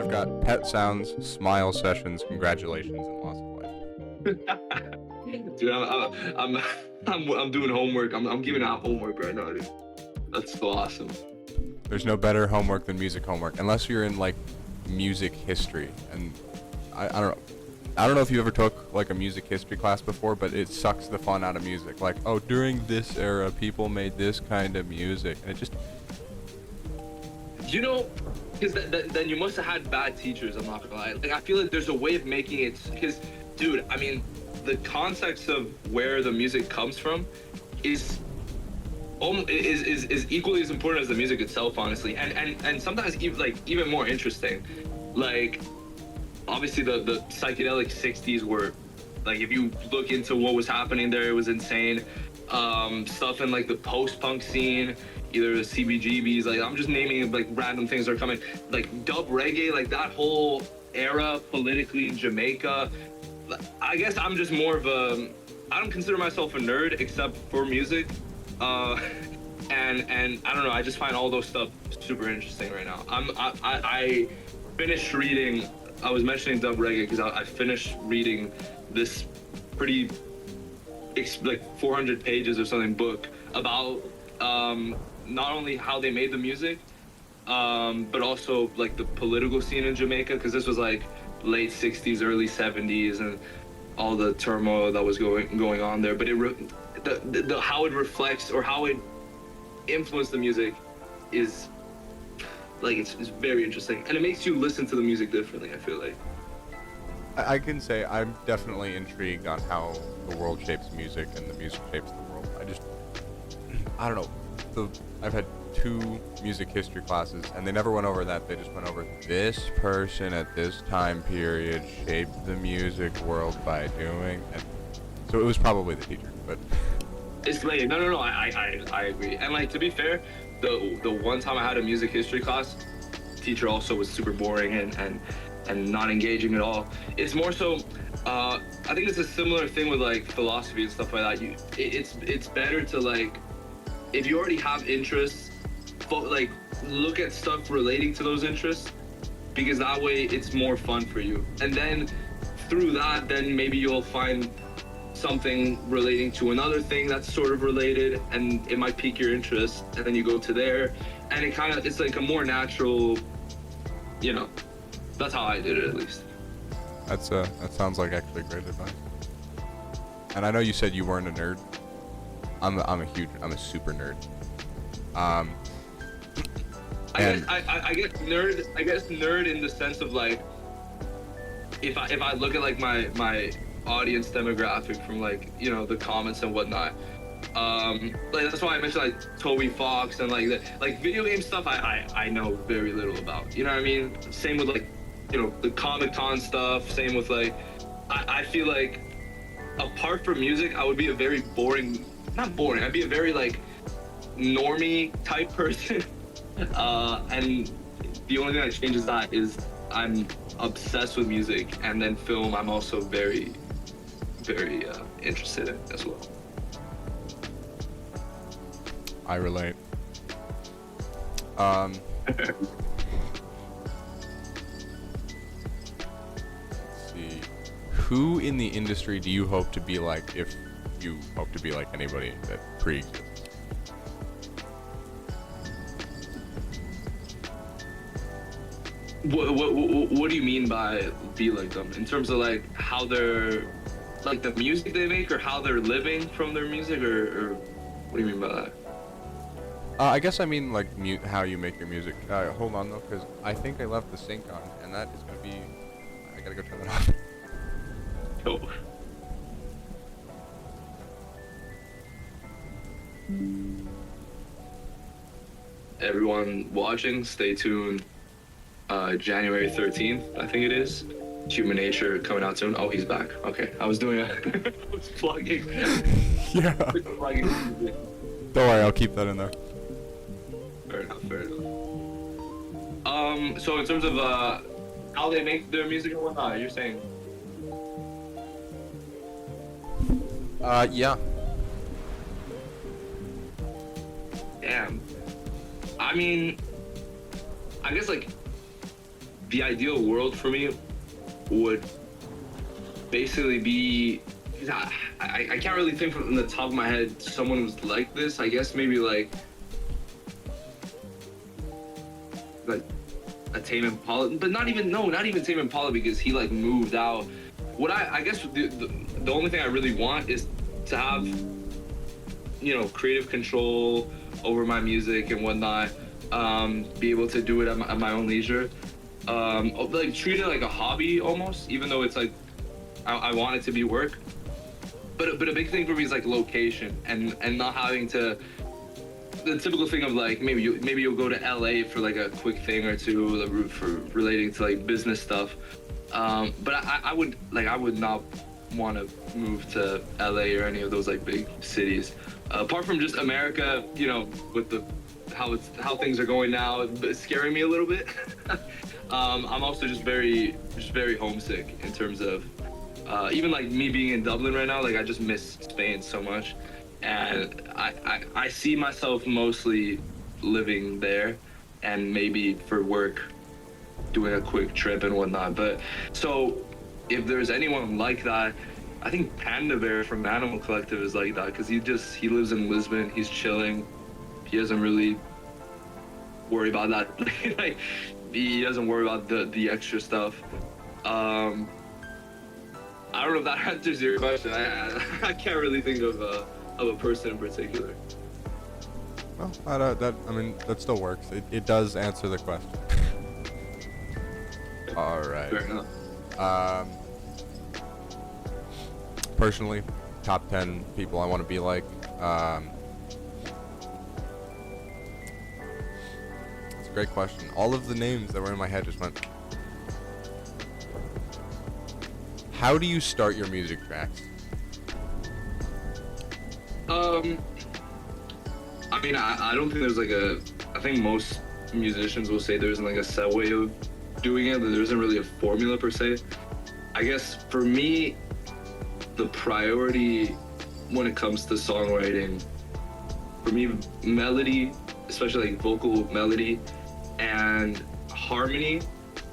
I've got pet sounds, smile sessions, congratulations, and loss of life. Dude, I'm doing homework. I'm giving out homework right now, dude. That's so awesome. There's no better homework than music homework, unless you're in like music history. And I don't know. I don't know if you ever took like a music history class before, but it sucks the fun out of music. Like, oh, during this era, people made this kind of music, and it just. You know, because then you must have had bad teachers. I'm not gonna lie. Like, I feel like there's a way of making it. Because, dude, I mean, the context of where the music comes from is equally as important as the music itself, honestly, and sometimes even more interesting. Like, obviously the psychedelic 60s were, like, if you look into what was happening there, it was insane. Stuff in like the post-punk scene, either the CBGBs, like, I'm just naming like random things that are coming, like dub reggae, like that whole era politically in Jamaica. I guess I'm just more of a, I don't consider myself a nerd except for music. And I don't know, I just find all those stuff super interesting right now. I finished reading, I was mentioning dub reggae because I finished reading this pretty, like 400 pages or something book about not only how they made the music, but also like the political scene in Jamaica, because this was like late 60s, early 70s, and all the turmoil that was going on there. But the how it reflects or how it influenced the music is like, it's very interesting, and it makes you listen to the music differently, I feel like. I can say I'm definitely intrigued on how the world shapes music and the music shapes the world. I don't know. I've had 2 music history classes, and they never went over that. They just went over this person at this time period shaped the music world by doing, and so it was probably the teacher, but. It's like, no, I agree. And like, to be fair, the one time I had a music history class, teacher also was super boring and not engaging at all. It's more so, I think it's a similar thing with like philosophy and stuff like that. It's better to, like, if you already have interests, like, look at stuff relating to those interests, because that way it's more fun for you. And then through that, then maybe you'll find something relating to another thing that's sort of related, and it might pique your interest, and then you go to there, and it's like a more natural, you know, that's how I did it, at least. That sounds like actually great advice. And I know you said you weren't a nerd. I'm a super nerd. I guess nerd in the sense of, like, if I look at like my audience demographic from, like, you know, the comments and whatnot, like, that's why I mentioned like Toby Fox and like that, like video game stuff I know very little about, you know what I mean? Same with, like, you know, the Comic-Con stuff, same with, like, I feel like apart from music, I would be a very I'd be a very, like, normie type person. And the only thing that changes that is I'm obsessed with music, and then film I'm also very, very interested in as well. I relate. Let's see. Who in the industry do you hope to be like if you hope to be like anybody that pre-exists? What do you mean by be like them? In terms of, like, how they're, like, the music they make, or how they're living from their music, or what do you mean by that? I guess I mean, like, how you make your music. Hold on, though, because I think I left the sync on, and that is going to be... I gotta go turn that off. Oh. Everyone watching, stay tuned. January 13th, I think it is. Human Nature coming out soon. Oh, he's back. Okay, I was doing I was plugging. Yeah. Don't worry, I'll keep that in there. Fair enough. So in terms of how they make their music and whatnot, you're saying? Yeah. Damn. I mean, I guess, like, the ideal world for me would basically be, I can't really think from the top of my head someone who's like this. I guess maybe like a Tame Impala, but not even Tame Impala, because he like moved out. What I guess the only thing I really want is to have, you know, creative control over my music and whatnot. Be able to do it at my own leisure. Like treat it like a hobby almost, even though it's like I want it to be work. But a big thing for me is like location and not having to, the typical thing of like maybe you'll go to LA for like a quick thing or two for relating to like business stuff. But I would not want to move to LA or any of those like big cities. Apart from just America, you know, with how things are going now, it's scaring me a little bit. I'm also just very homesick in terms of even like me being in Dublin right now. Like I just miss Spain so much, and I see myself mostly living there, and maybe for work, doing a quick trip and whatnot. But so if there's anyone like that, I think Panda Bear from Animal Collective is like that, because he lives in Lisbon. He's chilling. He doesn't really worry about that. Like he doesn't worry about the extra stuff. I don't know if that answers your question. I can't really think of a person in particular. Well, I mean, that still works. It does answer the question. All right. Fair enough. Personally, top 10 people I want to be like. It's a great question. All of the names that were in my head just went. How do you start your music tracks? I mean, I don't think there's like I think most musicians will say there isn't like a set way of doing it. There isn't really a formula per se. I guess for me, the priority when it comes to songwriting, for me, melody, especially like vocal melody and harmony,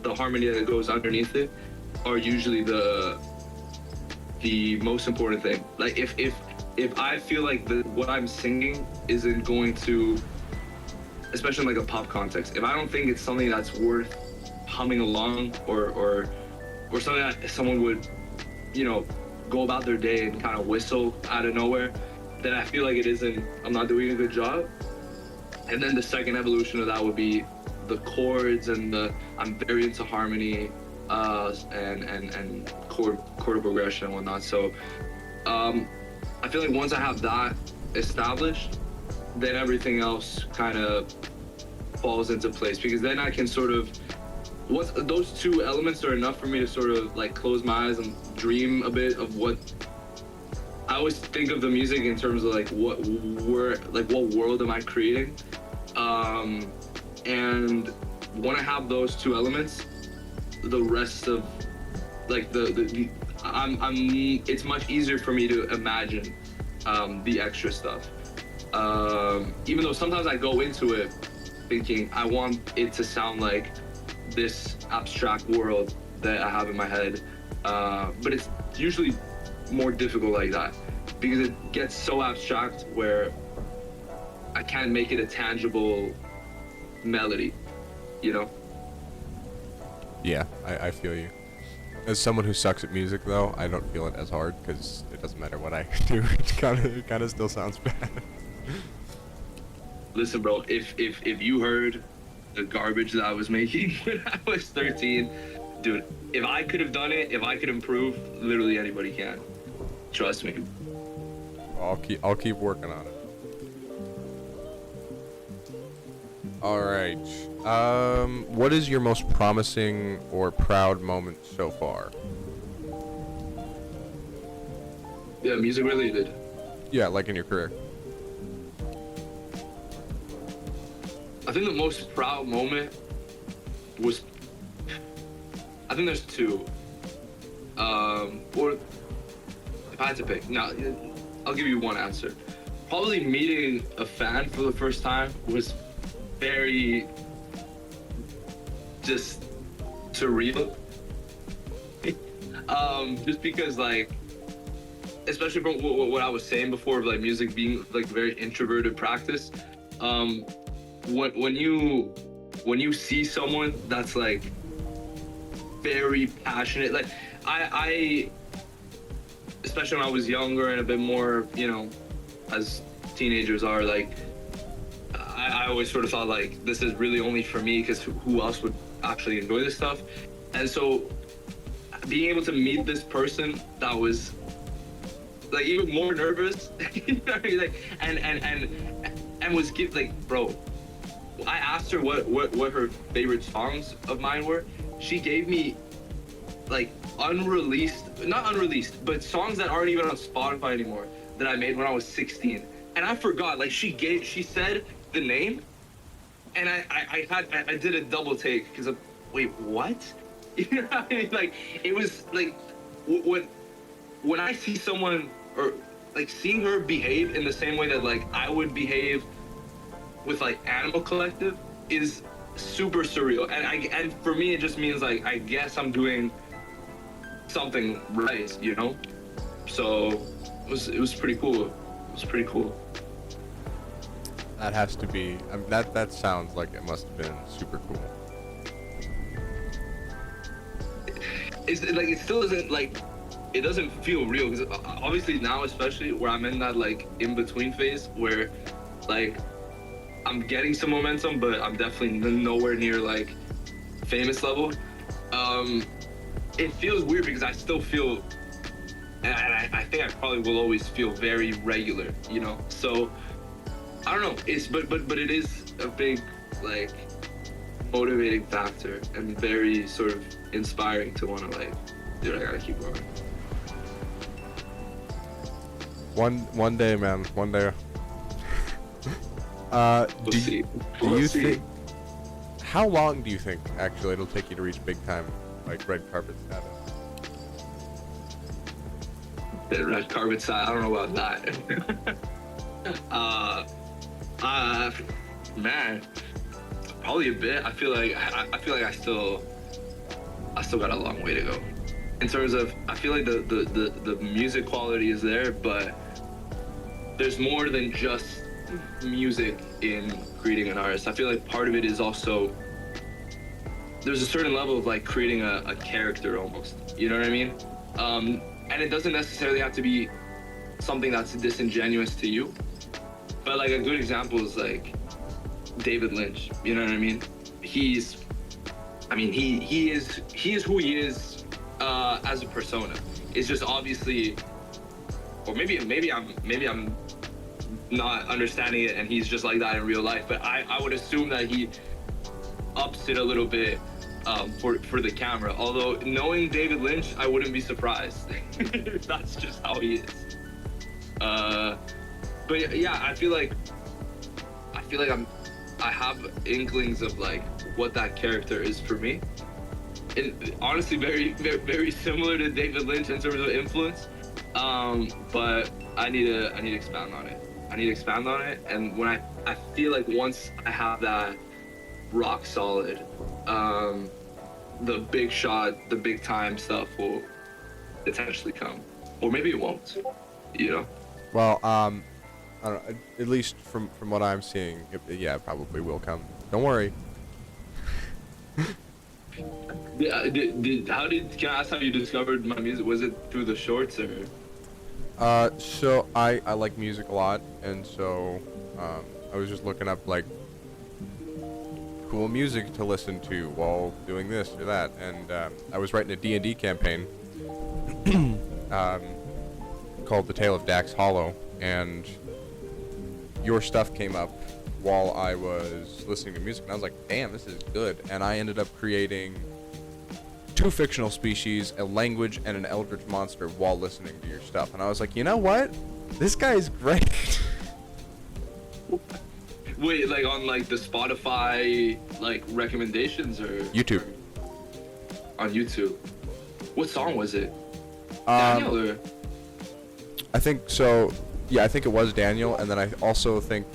the harmony that goes underneath it, are usually the most important thing. Like if I feel like what I'm singing isn't going to, especially in like a pop context, if I don't think it's something that's worth humming along or something that someone would, you know, go about their day and kind of whistle out of nowhere, then I feel like I'm not doing a good job. And then the second evolution of that would be the chords and I'm very into harmony and chord progression and whatnot. So I feel like once I have that established, then everything else kind of falls into place, because then I can sort of, once those two elements are enough for me to sort of like close my eyes and dream a bit of what I always think of the music in terms of like what world am I creating, and when I have those two elements, the rest of like it's much easier for me to imagine the extra stuff, even though sometimes I go into it thinking I want it to sound like this abstract world that I have in my head, but it's usually more difficult like that, because it gets so abstract where I can't make it a tangible melody, you know? Yeah, I feel you. As someone who sucks at music, though, I don't feel it as hard, because it doesn't matter what I do. It kind of still sounds bad. Listen, bro, if you heard the garbage that I was making when I was 13, dude, if I could have done it, if I could improve, literally anybody can. Trust me. I'll keep working on it. All right. What is your most promising or proud moment so far? Yeah, music related. Yeah, like in your career. I think the most proud moment was, I think there's two. Or if I had to pick, now I'll give you one answer. Probably meeting a fan for the first time was very just surreal. Just because like, especially from what I was saying before of like music being like very introverted practice. When you see someone that's like very passionate, like I especially when I was younger and a bit more, you know, as teenagers are, like I always sort of thought like this is really only for me, because who else would actually enjoy this stuff? And so being able to meet this person that was like even more nervous, you know what I mean? Like, and was like, bro, I asked her what her favorite songs of mine were. She gave me like not unreleased, but songs that aren't even on Spotify anymore that I made when I was 16. And I forgot, like she said the name, and I did a double take because of, wait, what? You know what I mean? Like, it was like when I see someone, or like seeing her behave in the same way that like I would behave with like Animal Collective is super surreal. And for me it just means like I guess I'm doing something right, you know? So it was pretty cool. It was pretty cool. That has to be. I mean, that sounds like it must have been super cool. It's like it still isn't like, it doesn't feel real, because obviously now, especially where I'm in that like in between phase where like I'm getting some momentum, but I'm definitely nowhere near like famous level. It feels weird because I still feel, and I think I probably will always feel very regular, you know. So I don't know. It's but it is a big like motivating factor and very sort of inspiring to want to like, dude, I gotta keep going. One day, man. One day. We'll see. Do you think? How long do you think actually it'll take you to reach big time, like red carpet status? The red carpet side, I don't know about that. Man, probably a bit. I feel like I still got a long way to go. In terms of, I feel like the music quality is there, but there's more than just music in creating an artist. I feel like part of it is also, there's a certain level of like creating a character almost, you know what I mean? And it doesn't necessarily have to be something that's disingenuous to you, but like a good example is like David Lynch, you know what I mean? He is who he is as a persona. It's just obviously, or maybe I'm not understanding it and he's just like that in real life, but I would assume that he ups it a little bit for the camera. Although knowing David Lynch, I wouldn't be surprised. That's just how he is. But yeah, I feel like I have inklings of like what that character is for me. And honestly, very, very, very similar to David Lynch in terms of influence. But I need to expand on it. And when I feel like once I have that rock solid, the big shot, the big time stuff will potentially come, or maybe it won't. You know. Well, I don't know. At least from what I'm seeing, it probably will come. Don't worry. Can I ask how you discovered my music? Was it through the shorts or? So I like music a lot, and so I was just looking up like cool music to listen to while doing this or that, and I was writing a D&D campaign called The Tale of Dax Hollow, and your stuff came up while I was listening to music, and I was like, damn, this is good. And I ended up creating 2 fictional species, a language, and an eldritch monster while listening to your stuff. And I was like, you know what? This guy's great. Wait, like on like the Spotify like recommendations or YouTube. On YouTube. What song was it? Daniel or? I think so. Yeah, I think it was Daniel, and then I also think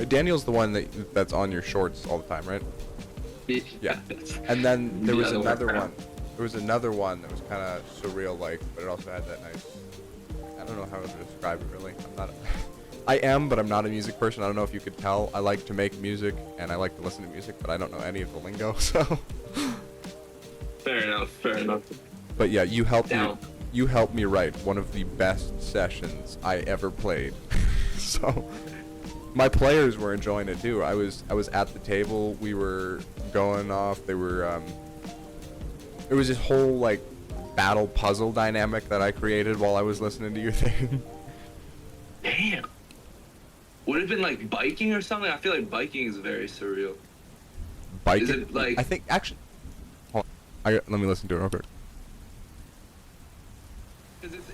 Daniel's the one that's on your shorts all the time, right? Yeah. And then there was Yeah, another one. There was another one that was kind of surreal like, but it also had that nice, I don't know how to describe it really. I'm not I am, but I'm not a music person. I don't know if you could tell. I like to make music and I like to listen to music, but I don't know any of the lingo, so. Fair enough. Fair enough. But yeah, you helped me. Down. You helped me write one of the best sessions I ever played. So my players were enjoying it too. I was at the table. We were going off. They were there was this whole like battle puzzle dynamic that I created while I was listening to your thing. Damn. Would it have been like biking or something? I feel like biking is very surreal. Biking. Is it like? I think actually. Hold on. Let me listen to it real quick. Because it's